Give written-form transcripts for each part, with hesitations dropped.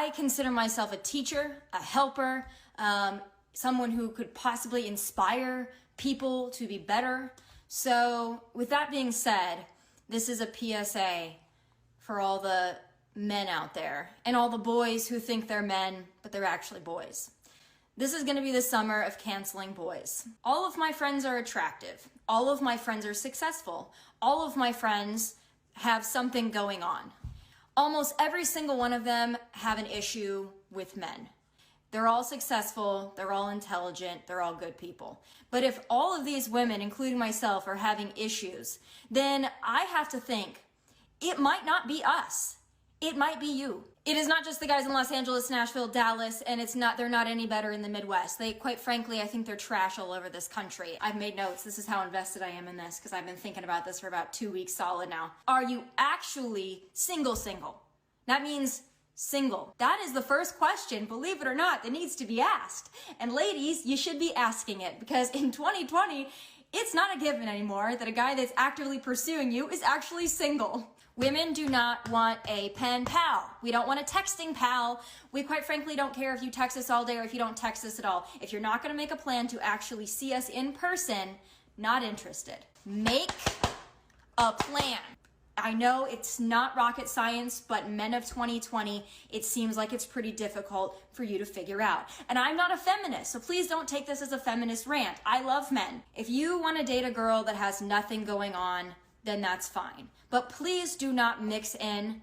I consider myself a teacher, a helper, someone who could possibly inspire people to be better. So with that being said, this is a PSA for all the men out there and all the boys who think they're men, but they're actually boys. This is going to be the summer of canceling boys. All of my friends are attractive. All of my friends are successful. All of my friends have something going on. Almost every single one of them have an issue with men. They're all successful, they're all intelligent, they're all good people. But if all of these women, including myself, are having issues, then I have to think, it might not be us. It might be you. It is not just the guys in Los Angeles, Nashville, Dallas, and they're not any better in the Midwest. Quite frankly, I think they're trash all over this country. I've made notes. This is how invested I am in this because I've been thinking about this for about 2 weeks solid now. Are you actually single? That means single. That is the first question, believe it or not, that needs to be asked. And ladies, you should be asking it because in 2020, it's not a given anymore that a guy that's actively pursuing you is actually single. Women do not want a pen pal. We don't want a texting pal. We quite frankly don't care if you text us all day or if you don't text us at all. If you're not gonna make a plan to actually see us in person, not interested. Make a plan. I know it's not rocket science, but men of 2020, it seems like it's pretty difficult for you to figure out. And I'm not a feminist, so please don't take this as a feminist rant. I love men. If you want to date a girl that has nothing going on, then that's fine. But please do not mix in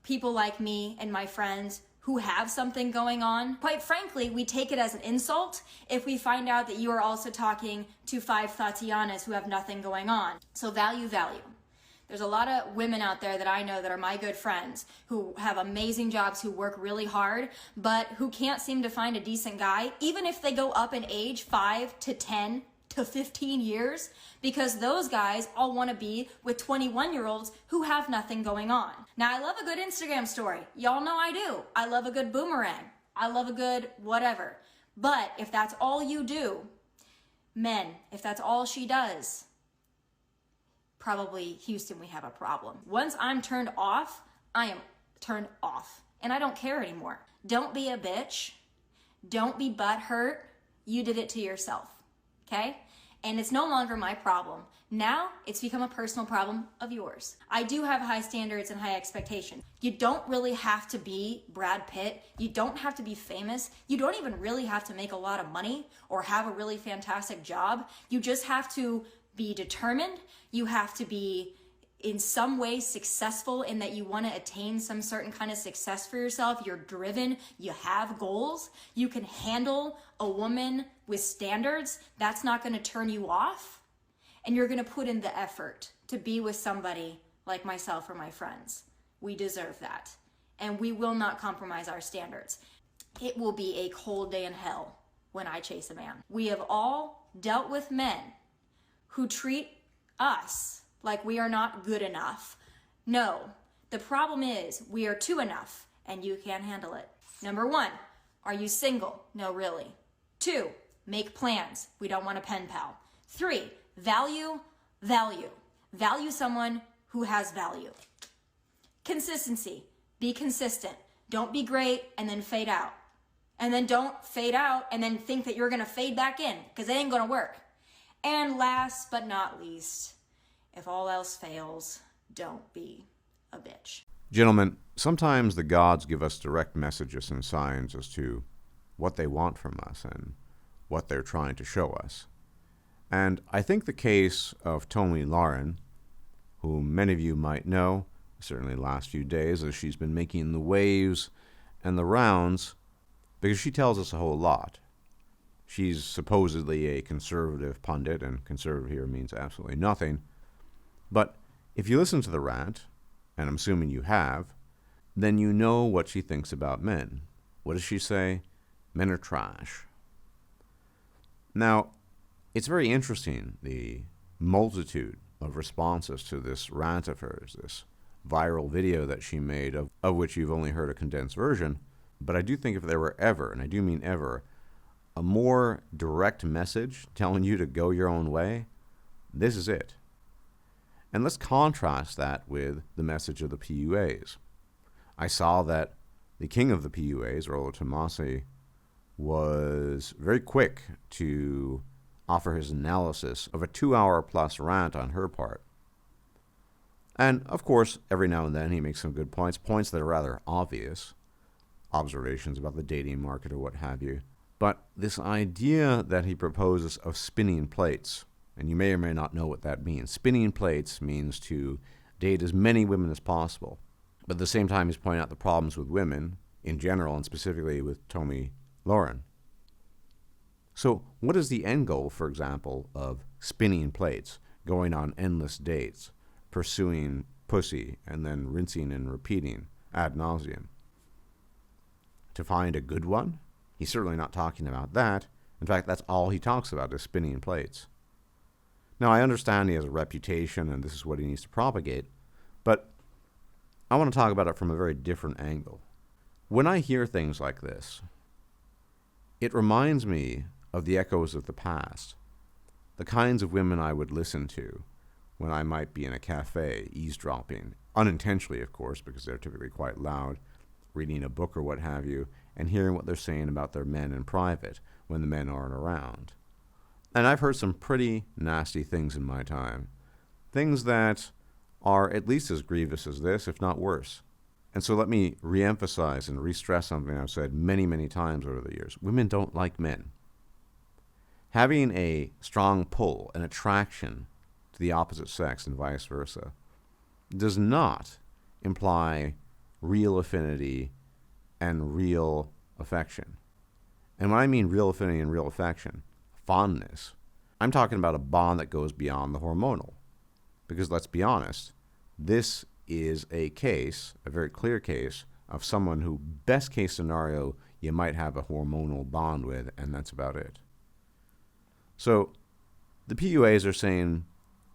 people like me and my friends who have something going on. Quite frankly, we take it as an insult if we find out that you are also talking to 5 Tatianas who have nothing going on. So value. There's a lot of women out there that I know that are my good friends who have amazing jobs, who work really hard, but who can't seem to find a decent guy, even if they go up in age 5 to 10 to 15 years, because those guys all want to be with 21-year-olds who have nothing going on. Now, I love a good Instagram story. Y'all know I do. I love a good boomerang. I love a good whatever. But if that's all you do, men, if that's all she does, probably Houston, we have a problem. Once I'm turned off, I am turned off. And I don't care anymore. Don't be a bitch. Don't be butthurt. You did it to yourself. Okay? And it's no longer my problem. Now it's become a personal problem of yours. I do have high standards and high expectations. You don't really have to be Brad Pitt. You don't have to be famous. You don't even really have to make a lot of money or have a really fantastic job. You just have to be determined. You have to be in some way successful in that you want to attain some certain kind of success for yourself. You're driven. You have goals. You can handle a woman with standards. That's not going to turn you off. And you're going to put in the effort to be with somebody like myself or my friends. We deserve that. And we will not compromise our standards. It will be a cold day in hell when I chase a man. We have all dealt with men who treat us like we are not good enough. No, the problem is we are too enough and you can't handle it. Number 1, are you single? No, really. 2, make plans. We don't want a pen pal. 3, value. Value someone who has value. Consistency. Be consistent. Don't be great and then fade out. And then don't fade out and then think that you're gonna fade back in, because it ain't gonna work. And last but not least, if all else fails, don't be a bitch. Gentlemen, sometimes the gods give us direct messages and signs as to what they want from us and what they're trying to show us. And I think the case of Tomi Lahren, whom many of you might know, certainly the last few days, as she's been making the waves and the rounds, because she tells us a whole lot. She's supposedly a conservative pundit, and conservative here means absolutely nothing. But if you listen to the rant, and I'm assuming you have, then you know what she thinks about men. What does she say? Men are trash. Now, it's very interesting, the multitude of responses to this rant of hers, this viral video that she made, of which you've only heard a condensed version. But I do think if there were ever, and I do mean ever, a more direct message telling you to go your own way, this is it. And let's contrast that with the message of the PUAs. I saw that the king of the PUAs, Rollo Tomassi, was very quick to offer his analysis of a 2-hour-plus rant on her part. And, of course, every now and then he makes some good points that are rather obvious, observations about the dating market or what have you. But this idea that he proposes of spinning plates, and you may or may not know what that means. Spinning plates means to date as many women as possible. But at the same time, he's pointing out the problems with women in general, and specifically with Tomi Lahren. So what is the end goal, for example, of spinning plates, going on endless dates, pursuing pussy, and then rinsing and repeating ad nauseum? To find a good one? He's certainly not talking about that. In fact, that's all he talks about is spinning plates. Now, I understand he has a reputation and this is what he needs to propagate, but I want to talk about it from a very different angle. When I hear things like this, it reminds me of the echoes of the past, the kinds of women I would listen to when I might be in a cafe eavesdropping, unintentionally, of course, because they're typically quite loud, reading a book or what have you, and hearing what they're saying about their men in private when the men aren't around. And I've heard some pretty nasty things in my time, things that are at least as grievous as this, if not worse. And so let me reemphasize and re-stress something I've said many, many times over the years. Women don't like men. Having a strong pull, an attraction to the opposite sex and vice versa, does not imply real affinity and real affection. And when I mean real affinity and real affection, fondness, I'm talking about a bond that goes beyond the hormonal. Because let's be honest, this is a case, a very clear case, of someone who, best case scenario, you might have a hormonal bond with, and that's about it. So the PUAs are saying,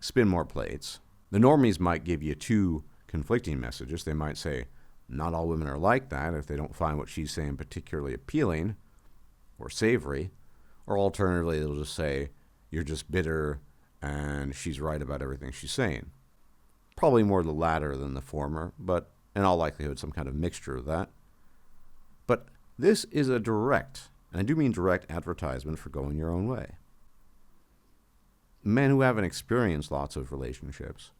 spin more plates. The normies might give you two conflicting messages. They might say, not all women are like that if they don't find what she's saying particularly appealing or savory. Or alternatively, they'll just say, you're just bitter and she's right about everything she's saying. Probably more the latter than the former, but in all likelihood, some kind of mixture of that. But this is a direct, and I do mean direct, advertisement for going your own way. Men who haven't experienced lots of relationships,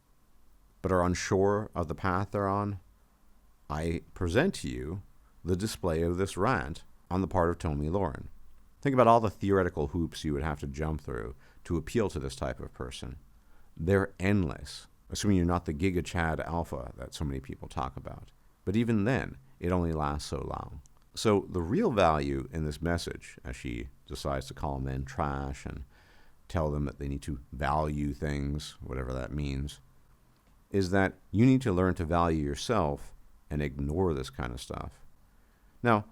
but are unsure of the path they're on, I present to you the display of this rant on the part of Tomi Lahren. Think about all the theoretical hoops you would have to jump through to appeal to this type of person. They're endless, assuming you're not the Giga Chad Alpha that so many people talk about. But even then, it only lasts so long. So the real value in this message, as she decides to call men trash and tell them that they need to value things, whatever that means, is that you need to learn to value yourself and ignore this kind of stuff. Now,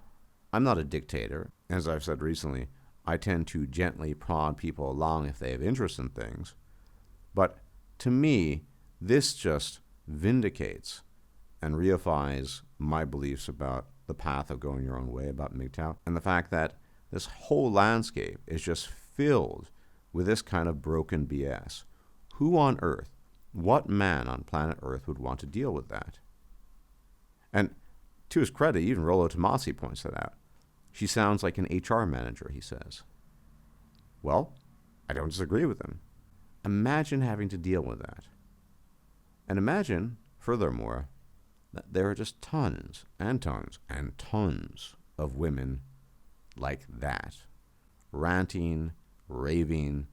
I'm not a dictator. As I've said recently, I tend to gently prod people along if they have interest in things. But to me, this just vindicates and reifies my beliefs about the path of going your own way, about MGTOW, and the fact that this whole landscape is just filled with this kind of broken BS. Who on earth, what man on planet Earth would want to deal with that? And to his credit, even Rollo Tomassi points that out. She sounds like an HR manager, he says. Well, I don't disagree with him. Imagine having to deal with that. And imagine, furthermore, that there are just tons and tons and tons of women like that, ranting, raving,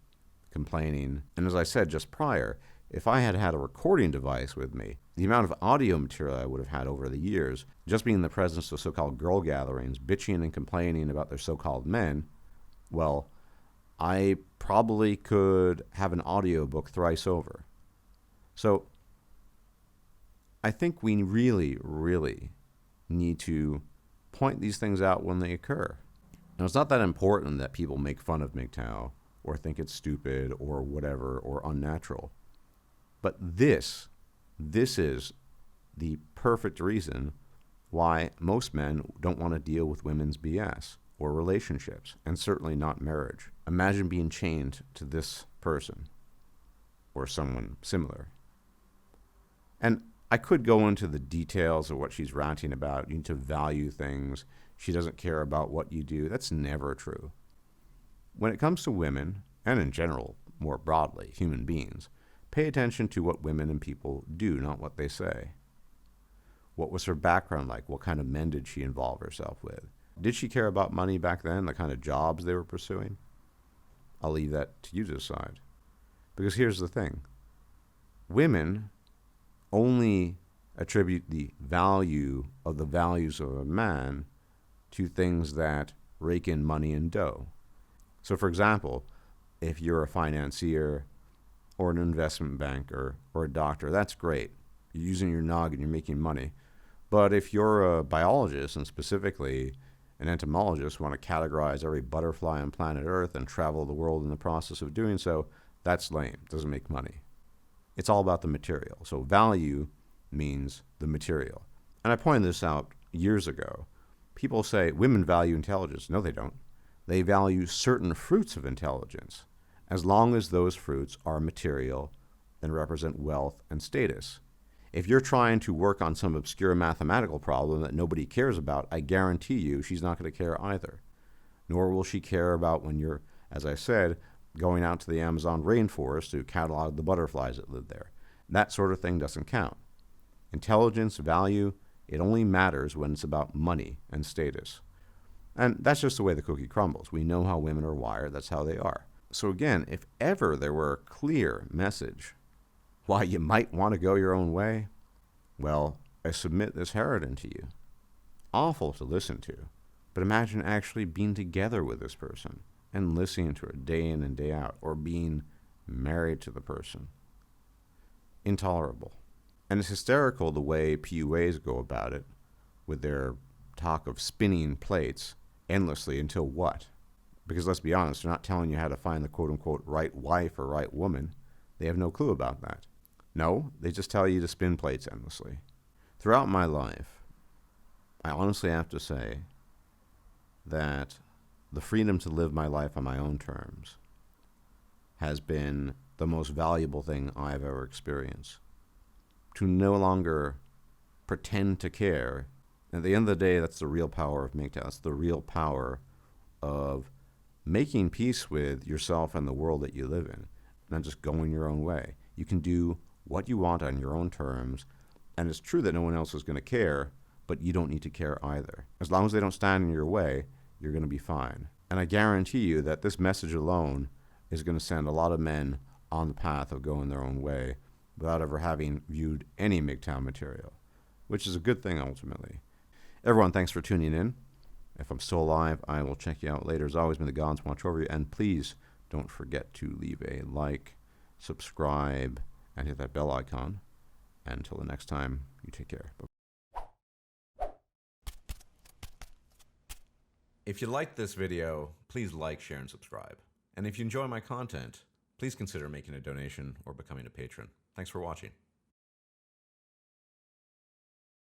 complaining. And as I said just prior, if I had had a recording device with me, the amount of audio material I would have had over the years, just being in the presence of so-called girl gatherings, bitching and complaining about their so-called men, well, I probably could have an audiobook thrice over. So I think we really, really need to point these things out when they occur. Now, it's not that important that people make fun of MGTOW or think it's stupid or whatever or unnatural. But this is the perfect reason why most men don't want to deal with women's BS or relationships, and certainly not marriage. Imagine being chained to this person or someone similar. And I could go into the details of what she's ranting about. You need to value things. She doesn't care about what you do. That's never true. When it comes to women, and in general, more broadly, human beings, pay attention to what women and people do, not what they say. What was her background like? What kind of men did she involve herself with? Did she care about money back then, the kind of jobs they were pursuing? I'll leave that to you to decide. Because here's the thing. Women only attribute the value of the values of a man to things that rake in money and dough. So, for example, if you're a financier or an investment banker or a doctor, that's great. You're using your noggin, you're making money. But if you're a biologist, and specifically an entomologist, want to categorize every butterfly on planet Earth and travel the world in the process of doing so, that's lame. It doesn't make money. It's all about the material. So value means the material. And I pointed this out years ago. People say women value intelligence. No, they don't. They value certain fruits of intelligence, as long as those fruits are material and represent wealth and status. If you're trying to work on some obscure mathematical problem that nobody cares about, I guarantee you she's not going to care either. Nor will she care about when you're, as I said, going out to the Amazon rainforest to catalog the butterflies that live there. That sort of thing doesn't count. Intelligence, value, it only matters when it's about money and status. And that's just the way the cookie crumbles. We know how women are wired. That's how they are. So again, if ever there were a clear message why you might want to go your own way, well, I submit this harridan to you. Awful to listen to. But imagine actually being together with this person and listening to her day in and day out, or being married to the person. Intolerable. And it's hysterical the way PUAs go about it, with their talk of spinning plates endlessly until what? Because let's be honest, they're not telling you how to find the quote-unquote right wife or right woman. They have no clue about that. No, they just tell you to spin plates endlessly. Throughout my life, I honestly have to say that the freedom to live my life on my own terms has been the most valuable thing I've ever experienced. To no longer pretend to care. At the end of the day, that's the real power of MGTOW. That's the real power of making peace with yourself and the world that you live in, not just going your own way. You can do what you want on your own terms, and it's true that no one else is going to care, but you don't need to care either. As long as they don't stand in your way, you're going to be fine. And I guarantee you that this message alone is going to send a lot of men on the path of going their own way without ever having viewed any MGTOW material, which is a good thing ultimately. Everyone, thanks for tuning in. If I'm still alive, I will check you out later. As always, may the gods watch over you, and please don't forget to leave a like, subscribe, and hit that bell icon. And until the next time, you take care. Bye. If you liked this video, please like, share, and subscribe. And if you enjoy my content, please consider making a donation or becoming a patron. Thanks for watching.